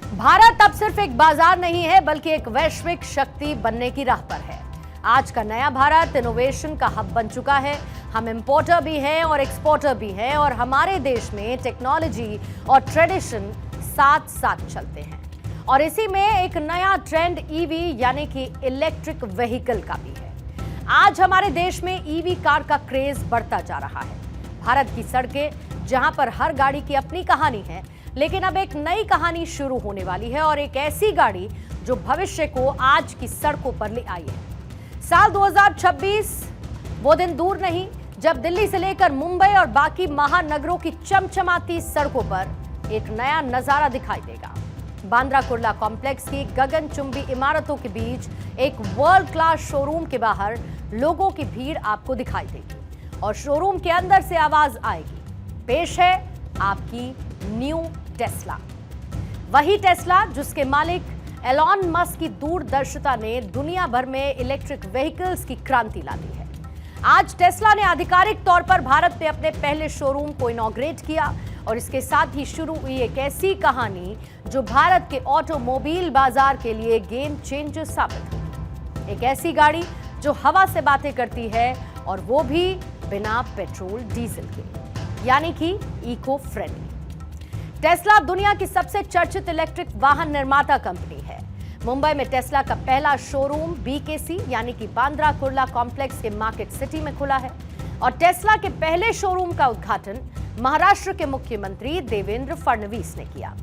भारत अब सिर्फ एक बाजार नहीं है बल्कि एक वैश्विक शक्ति बनने की राह पर है। आज का नया भारत इनोवेशन का हब बन चुका है। हम इंपोर्टर भी हैं और एक्सपोर्टर भी हैं और हमारे देश में टेक्नोलॉजी और ट्रेडिशन साथ साथ चलते हैं। और इसी में एक नया ट्रेंड ईवी यानी कि इलेक्ट्रिक व्हीकल का भी है। आज हमारे देश में ईवी कार का क्रेज बढ़ता जा रहा है। भारत की सड़कें जहां पर हर गाड़ी की अपनी कहानी है, लेकिन अब एक नई कहानी शुरू होने वाली है और एक ऐसी गाड़ी जो भविष्य को आज की सड़कों पर ले आई है। साल 2026 वो दिन दूर नहीं जब दिल्ली से लेकर मुंबई और बाकी महानगरों की चमचमाती सड़कों पर एक नया नजारा दिखाई देगा। बांद्रा कुर्ला कॉम्प्लेक्स की गगनचुंबी इमारतों के बीच एक वर्ल्ड क्लास शोरूम के बाहर लोगों की भीड़ आपको दिखाई देगी और शोरूम के अंदर से आवाज आएगी। पेश है आपकी न्यू टेस्ला, वही टेस्ला जिसके मालिक एलॉन मस्क की दूरदर्शिता ने दुनिया भर में इलेक्ट्रिक व्हीकल्स की क्रांति ला दी है। आज टेस्ला ने आधिकारिक तौर पर भारत में अपने पहले शोरूम को इनॉग्रेट किया और इसके साथ ही शुरू हुई एक ऐसी कहानी जो भारत के ऑटोमोबाइल बाजार के लिए गेम चेंजर साबित हुई। एक ऐसी गाड़ी जो हवा से बातें करती है और वो भी बिना पेट्रोल डीजल के, यानी कि इको फ्रेंडली। टेस्ला दुनिया की सबसे चर्चित इलेक्ट्रिक वाहन निर्माता कंपनी है। मुंबई में टेस्ला का पहला शोरूम बीकेसी यानी कि बांद्रा कुर्ला कॉम्प्लेक्स के मार्केट सिटी में खुला है और टेस्ला के पहले शोरूम का उद्घाटन महाराष्ट्र के मुख्यमंत्री देवेंद्र फडणवीस ने किया।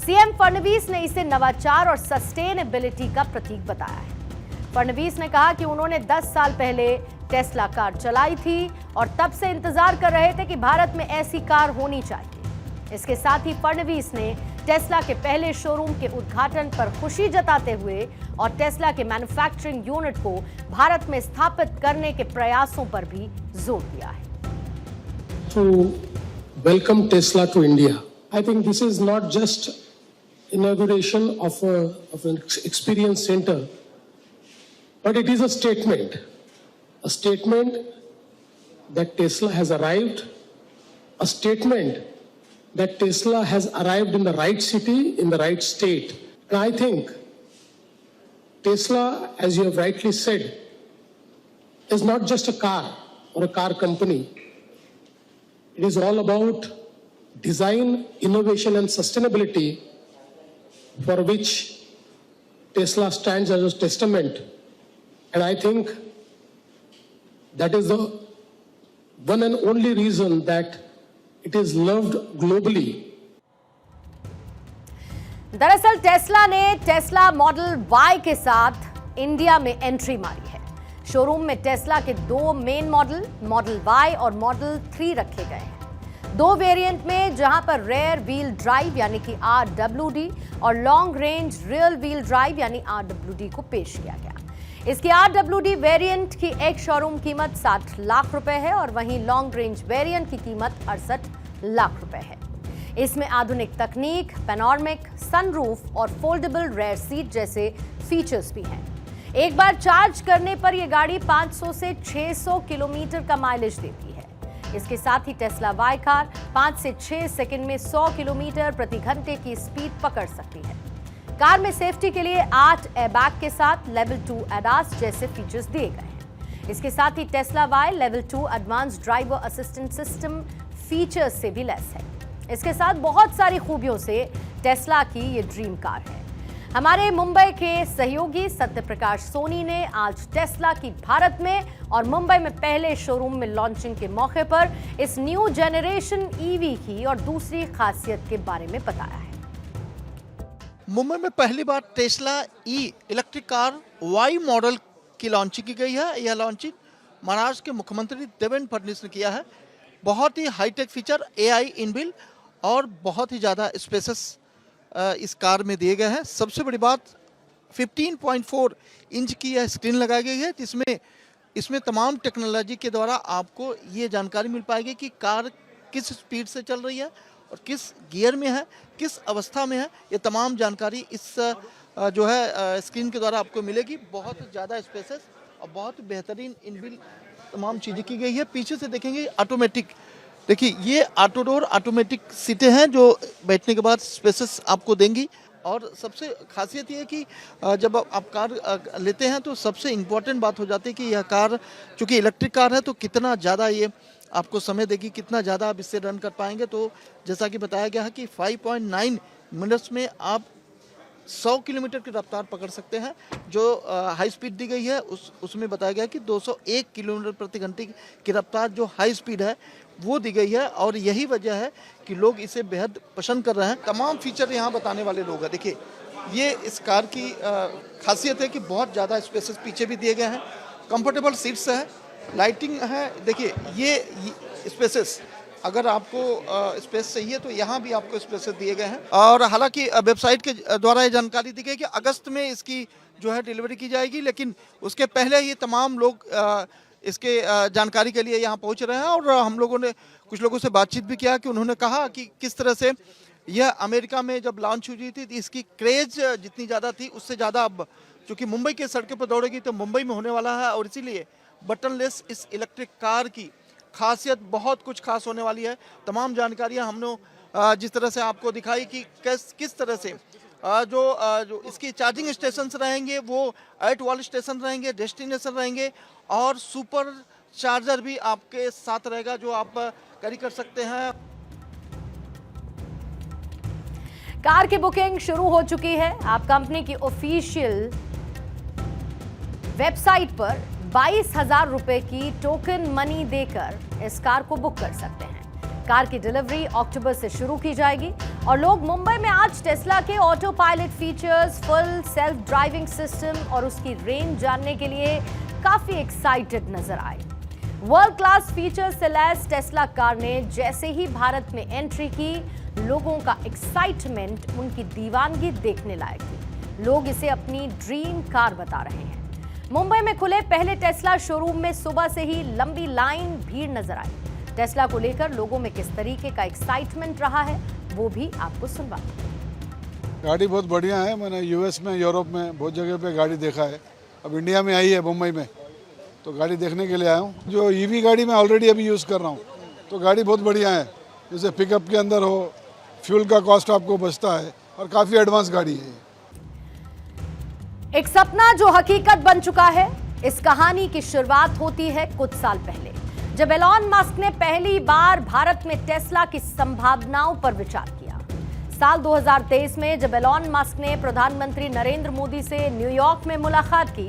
सीएम फडणवीस ने इसे नवाचार और सस्टेनेबिलिटी का प्रतीक बताया है। फडणवीस ने कहा कि उन्होंने 10 साल पहले टेस्ला कार चलाई थी और तब से इंतजार कर रहे थे कि भारत में ऐसी कार होनी चाहिए। इसके साथ ही फडणवीस ने टेस्ला के पहले शोरूम के उद्घाटन पर खुशी जताते हुए और टेस्ला के मैन्युफैक्चरिंग यूनिट को भारत में स्थापित करने के प्रयासों पर भी जोर दिया है। To welcome Tesla to India. I think this is not just inauguration of an experience center, but it is a statement that Tesla has arrived, a statement that Tesla has arrived in the right city, in the right state. And I think Tesla, as you have rightly said, is not just a car or a car company. It is all about design, innovation, and sustainability, for which Tesla stands as a testament. And I think that is the one and only reason that it is loved globally. दरअसल Tesla ने Tesla model Y के साथ India में entry मारी है। Showroom में Tesla के 2 main model Y और मॉडल 3 रखे गए हैं। 2 वेरिएंट में, जहां पर रेयर व्हील ड्राइव यानी कि RWD और long range real wheel drive यानी RWD को पेश किया गया। इसकी RWD वेरिएंट की एक शोरूम कीमत 60 लाख रुपए है और वहीं लॉन्ग रेंज वेरिएंट की कीमत 68 लाख रुपए है। इसमें आधुनिक तकनीक, पैनोरामिक सनरूफ और फोल्डेबल रेयर सीट जैसे फीचर्स भी हैं। एक बार चार्ज करने पर यह गाड़ी 500 से 600 किलोमीटर का माइलेज देती है। इसके साथ ही टेस्ला वाई कार 5 से 6 सेकंड में 100 किलोमीटर प्रति घंटे की स्पीड पकड़ सकती है। कार में सेफ्टी के लिए 8 एयरबैग के साथ लेवल 2 ADAS जैसे फीचर्स दिए गए हैं। इसके साथ ही Tesla Y level 2 advance driver assistant system features से भी लैस है। इसके साथ बहुत सारी खूबियों से टेस्ला की ये ड्रीम कार है। हमारे मुंबई के सहयोगी सत्यप्रकाश सोनी ने आज टेस्ला की भारत में और मुंबई में पहले शोरूम में लॉन्चिंग के मौके पर इस न्यू जनरेशन ईवी की और दूसरी खासियत के बारे में बताया है। मुंबई में पहली बार Tesla electric car Y model की लॉन्चिंग की गई है। यह लॉन्चिंग महाराष्ट्र के मुख्यमंत्री देवेंद्र फडणवीस ने किया है। बहुत ही हाईटेक फीचर, AI इनबिल्ट और बहुत ही ज़्यादा स्पेसेस इस कार में दिए गए हैं। सबसे बड़ी बात 15.4 इंच की यह स्क्रीन लगाई गई है, जिसमें इसमें तमाम टेक्नोलॉजी के द्वारा आपको ये जानकारी मिल पाएगी कि कार किस स्पीड से चल रही है और किस गियर में है, किस अवस्था में है। ये तमाम जानकारी इस जो है स्क्रीन के द्वारा आपको मिलेगी। बहुत ज़्यादा स्पेसेस और बहुत बेहतरीन इनबिल्ट तमाम चीज़ें की गई है। पीछे से देखेंगे ऑटोमेटिक, देखिए ये ऑटो डोर ऑटोमेटिक सीटें हैं जो बैठने के बाद स्पेसेस आपको देंगी और सबसे खासियत ये है कि जब आप कार लेते हैं तो सबसे इम्पोर्टेंट बात हो जाती है कि यह कार चूँकि इलेक्ट्रिक कार है तो कितना ज़्यादा ये आपको समय देगी, कितना ज़्यादा आप इससे रन कर पाएंगे। तो जैसा कि बताया गया है कि 5.9 मिनट्स में आप 100 किलोमीटर की रफ्तार पकड़ सकते हैं। जो हाई स्पीड दी गई है उसमें बताया गया कि 201 किलोमीटर प्रति घंटे की रफ्तार जो हाई स्पीड है वो दी गई है, और यही वजह है कि लोग इसे बेहद पसंद कर रहे हैं। तमाम फीचर यहाँ बताने वाले लोग हैं। देखिए, ये इस कार की खासियत है कि बहुत ज़्यादा स्पेसेस पीछे भी दिए गए हैं, कंफर्टेबल सीट्स है, लाइटिंग है। देखिए ये स्पेसेस, अगर आपको स्पेस चाहिए तो यहाँ भी आपको स्पेसेस दिए गए हैं। और हालांकि वेबसाइट के द्वारा ये जानकारी दी गई कि अगस्त में इसकी जो है डिलीवरी की जाएगी, लेकिन उसके पहले ये तमाम लोग इसके जानकारी के लिए यहाँ पहुँच रहे हैं। और हम लोगों ने कुछ लोगों से बातचीत भी किया कि उन्होंने कहा कि किस तरह से यह अमेरिका में जब लॉन्च हुई थी इसकी क्रेज जितनी ज़्यादा थी उससे ज़्यादा अब चूँकि मुंबई के सड़कों पर दौड़ेगी तो मुंबई में होने वाला है, और इसीलिए बटनलेस इस इलेक्ट्रिक कार की खासियत बहुत कुछ खास होने वाली है। तमाम जानकारियां हमने जिस तरह से आपको दिखाई कि किस तरह से जो इसकी चार्जिंग स्टेशंस रहेंगे वो 8 वॉल्ट स्टेशन रहेंगे, डेस्टिनेशन रहेंगे, और सुपर चार्जर भी आपके साथ रहेगा जो आप कैरी कर सकते हैं। कार की बुकिंग शुरू हो चुकी है। आप कंपनी की ऑफिशियल वेबसाइट पर 22,000 रुपए की टोकन मनी देकर इस कार को बुक कर सकते हैं। कार की डिलीवरी अक्टूबर से शुरू की जाएगी और लोग मुंबई में आज टेस्ला के auto pilot features, full self driving system और उसकी रेंज जानने के लिए काफी एक्साइटेड नजर आए। वर्ल्ड क्लास फीचर से लैस टेस्ला कार ने जैसे ही भारत में एंट्री की, लोगों का एक्साइटमेंट, उनकी दीवानगी देखने लायक थी। लोग इसे अपनी ड्रीम कार बता रहे हैं। मुंबई में खुले पहले टेस्ला शोरूम में सुबह से ही लंबी लाइन, भीड़ नजर आई। टेस्ला को लेकर लोगों में किस तरीके का एक्साइटमेंट रहा है वो भी आपको सुनवा। गाड़ी बहुत बढ़िया है। मैंने यूएस में, यूरोप में बहुत जगह पे गाड़ी देखा है। अब इंडिया में आई है मुंबई में, तो गाड़ी देखने के लिए आया हूँ। जो ईवी गाड़ी मैं ऑलरेडी अभी यूज़ कर रहा हूँ, तो गाड़ी बहुत बढ़िया है। जैसे पिकअप के अंदर हो, फ्यूल का कॉस्ट आपको बचता है, और काफ़ी एडवांस गाड़ी है। एक सपना जो हकीकत बन चुका है। इस कहानी की शुरुआत होती है कुछ साल पहले, जब एलॉन मस्क ने पहली बार भारत में टेस्ला की संभावनाओं पर विचार किया। साल 2023 में जब एलॉन मस्क ने प्रधानमंत्री नरेंद्र मोदी से न्यूयॉर्क में मुलाकात की,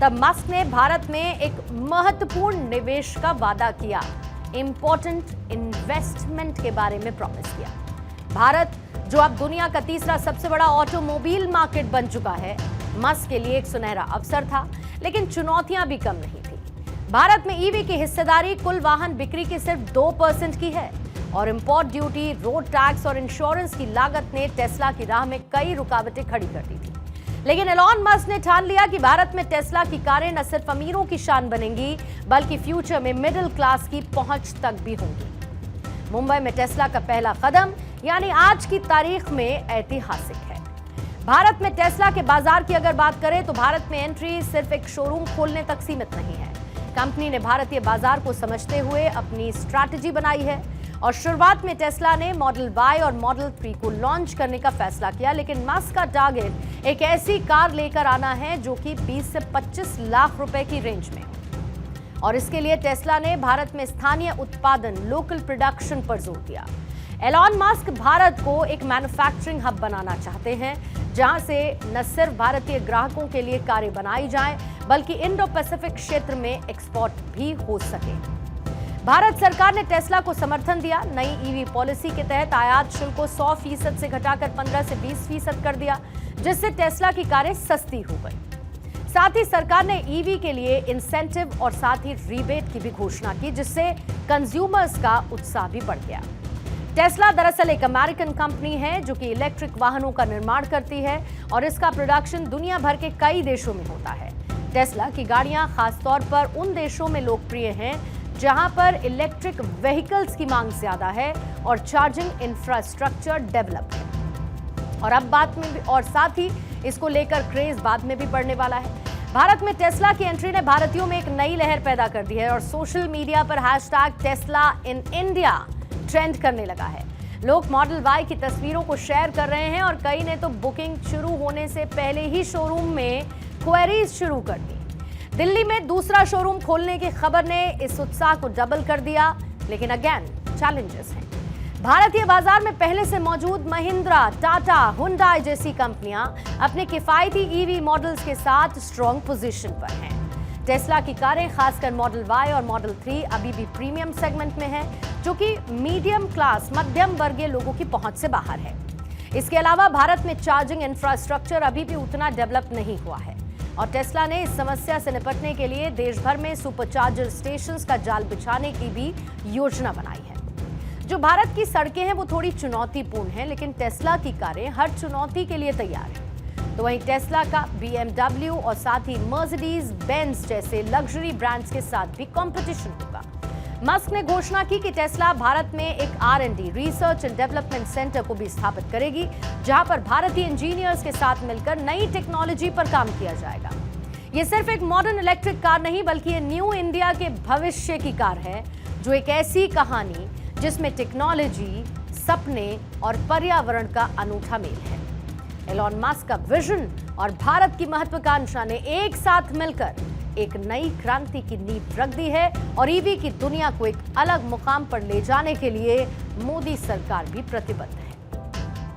तब मस्क ने भारत में एक महत्वपूर्ण निवेश का वादा किया, इंपॉर्टेंट इन्वेस्टमेंट के बारे में प्रॉमिस किया। भारत जो अब दुनिया का तीसरा सबसे बड़ा ऑटोमोबाइल मार्केट बन चुका है, मस्क के लिए एक सुनहरा अवसर था, लेकिन चुनौतियां भी कम नहीं थी। भारत में ईवी की हिस्सेदारी कुल वाहन बिक्री की सिर्फ 2% की है, और इंपोर्ट ड्यूटी, रोड टैक्स और इंश्योरेंस की लागत ने टेस्ला की राह में कई रुकावटें खड़ी कर दी थी। लेकिन एलॉन मस्क ने ठान लिया कि भारत में टेस्ला की कारें न सिर्फ अमीरों की शान बनेंगी, बल्कि फ्यूचर में मिडिल क्लास की पहुंच तक भी होंगी। मुंबई में टेस्ला का पहला कदम यानी आज की तारीख में ऐतिहासिक है। भारत में टेस्ला के बाजार की अगर बात करें तो भारत में एंट्री सिर्फ एक शोरूम खोलने तक सीमित नहीं है। कंपनी ने भारतीय बाजार को समझते हुए अपनी स्ट्रैटेजी बनाई है, और शुरुआत में टेस्ला ने मॉडल Y और मॉडल 3 को लॉन्च करने का फैसला किया। लेकिन मस्क का टारगेट एक ऐसी कार लेकर आना है जो कि 20 से 25 लाख रुपए की रेंज में, और इसके लिए टेस्ला ने भारत में स्थानीय उत्पादन, लोकल प्रोडक्शन पर जोर दिया। एलॉन मस्क भारत को एक मैन्युफैक्चरिंग हब बनाना चाहते हैं, जहां से न सिर्फ भारतीय ग्राहकों के लिए कारें बनाई जाएं, बल्कि इंडो पैसिफिक क्षेत्र में एक्सपोर्ट भी हो सके। भारत सरकार ने टेस्ला को समर्थन दिया। नई ईवी पॉलिसी के तहत आयात शुल्क को 100% से घटाकर 15 से 20% कर दिया, जिससे टेस्ला की कारें सस्ती हो गई। साथ ही सरकार ने ईवी के लिए इंसेंटिव और साथ ही रिबेट की भी घोषणा की, जिससे कंज्यूमर्स का उत्साह भी बढ़ गया। टेस्ला दरअसल एक अमेरिकन कंपनी है जो कि इलेक्ट्रिक वाहनों का निर्माण करती है, और इसका प्रोडक्शन दुनिया भर के कई देशों में होता है। टेस्ला की गाड़ियां खासतौर पर उन देशों में लोकप्रिय हैं जहां पर इलेक्ट्रिक व्हीकल्स की मांग ज्यादा है और चार्जिंग इंफ्रास्ट्रक्चर डेवलप है। और अब बात में भी, और साथ ही इसको लेकर क्रेज बाद में भी बढ़ने वाला है। भारत में टेस्ला की एंट्री ने भारतीयों में एक नई लहर पैदा कर दी है, और सोशल मीडिया पर #टेस्ला इन इंडिया ट्रेंड करने लगा है। लोग मॉडल वाई की तस्वीरों को शेयर कर रहे हैं और कई ने तो बुकिंग शुरू होने से पहले ही शोरूम में क्वेरीज शुरू कर दी। दिल्ली में दूसरा शोरूम खोलने की खबर ने इस उत्साह को डबल कर दिया, लेकिन अगेन चैलेंजेस हैं। भारतीय बाजार में पहले से मौजूद महिंद्रा, टाटा, हुंडई जैसी कंपनियां अपने किफायती ईवी मॉडल्स के साथ स्ट्रॉन्ग पोजीशन पर हैं। टेस्ला की कारें, खासकर मॉडल वाई और मॉडल 3 अभी भी प्रीमियम सेगमेंट में है, जो कि मीडियम क्लास, मध्यम वर्गीय लोगों की पहुंच से बाहर है। इसके अलावा भारत में चार्जिंग इंफ्रास्ट्रक्चर अभी भी उतना डेवलप नहीं हुआ है और टेस्ला ने इस समस्या से निपटने के लिए देश भर में सुपरचार्जर स्टेशंस का जाल बिछाने की भी योजना बनाई है। जो भारत की सड़कें हैं वो थोड़ी चुनौतीपूर्ण हैं, लेकिन टेस्ला की कारें हर चुनौती के लिए तैयार हैं। तो वहीं टेस्ला का BMW और साथ ही मर्सिडीज बेंज जैसे लग्जरी ब्रांड्स के साथ भी कंपटीशन होगा। मस्क ने घोषणा की कि टेस्ला भारत में एक R&D research and development centre को भी स्थापित करेगी, जहां पर भारतीय इंजीनियर्स के साथ मिलकर नई टेक्नोलॉजी पर काम किया जाएगा। ये सिर्फ एक मॉडर्न इलेक्ट्रिक कार नहीं, बल्कि ये न्यू इंडिया के भविष्य की कार है, जो एक ऐसी कहानी जिसमें टेक्नोलॉजी, सपने और पर्यावरण का अनूठा मेल है। एलॉन मस्क का विजन और भारत की महत्वाकांक्षा ने एक साथ मिलकर एक नई क्रांति की नींव रख दी है और ईवी की दुनिया को एक अलग मुकाम पर ले जाने के लिए मोदी सरकार भी प्रतिबद्ध है।